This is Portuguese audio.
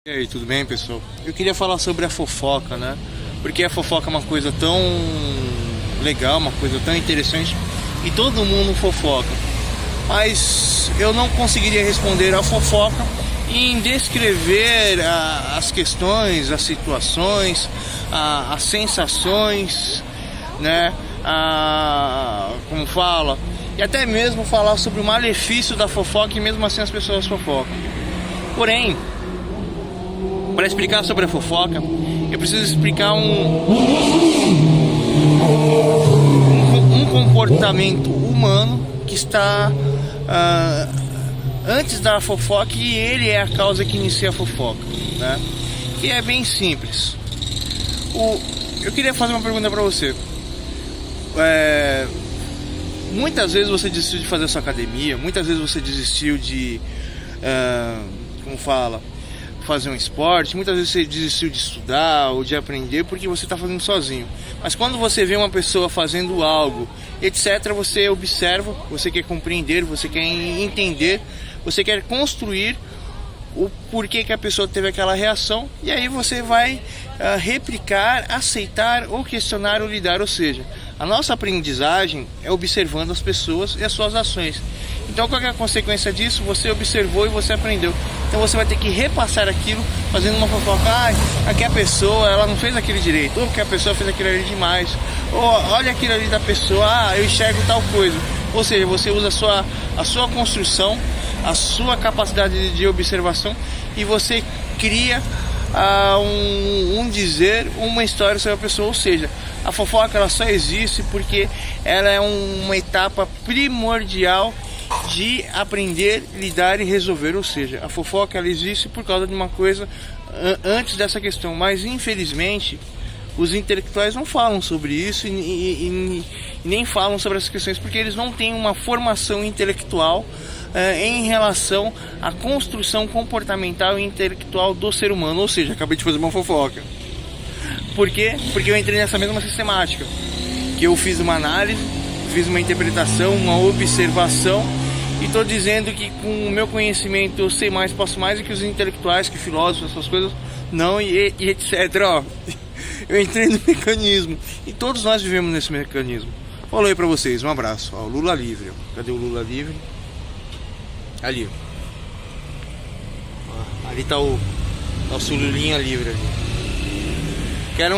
E aí, tudo bem, pessoal? Eu queria falar sobre a fofoca, né? Porque a fofoca é uma coisa tão legal, uma coisa tão interessante e todo mundo fofoca. Mas eu não conseguiria responder a fofoca em descrever as questões, as situações, as sensações, né? Como fala, e até mesmo falar sobre o malefício da fofoca e mesmo assim as pessoas fofocam. Porém, para explicar sobre a fofoca, eu preciso explicar um comportamento humano que está antes da fofoca, e ele é a causa que inicia a fofoca, né? E é bem simples. Eu queria fazer uma pergunta para você. Muitas vezes você desistiu de fazer a sua academia, muitas vezes você desistiu de fazer um esporte, muitas vezes você desistiu de estudar ou de aprender porque você está fazendo sozinho. Mas quando você vê uma pessoa fazendo algo, etc., você observa, você quer compreender, você quer entender, você quer construir o porquê que a pessoa teve aquela reação, e aí você vai replicar, aceitar ou questionar ou lidar. Ou seja, a nossa aprendizagem é observando as pessoas e as suas ações. Então, qual é a consequência disso? Você observou e você aprendeu. Então você vai ter que repassar aquilo, fazendo uma fofoca. Aqui a pessoa, ela não fez aquilo direito, ou que a pessoa fez aquilo ali demais, ou olha aquilo ali da pessoa, eu enxergo tal coisa. Ou seja, você usa a sua construção, a sua capacidade de observação, e você cria um dizer, uma história sobre a pessoa. Ou seja, a fofoca ela só existe porque ela é uma etapa primordial de aprender, lidar e resolver. Ou seja, a fofoca ela existe por causa de uma coisa antes dessa questão, mas infelizmente os intelectuais não falam sobre isso e nem falam sobre essas questões porque eles não têm uma formação intelectual em relação à construção comportamental e intelectual do ser humano. Ou seja, acabei de fazer uma fofoca. Por quê? Porque eu entrei nessa mesma sistemática, que eu fiz uma análise, fiz uma interpretação, uma observação, e estou dizendo que com o meu conhecimento eu sei mais, posso mais, e que os intelectuais, que filósofos, essas coisas, não, e etc. Eu entrei no mecanismo, e todos nós vivemos nesse mecanismo. Falou aí pra vocês, um abraço. Lula livre. Cadê o Lula livre? Ali. Ali tá o Lulinha livre ali. Quero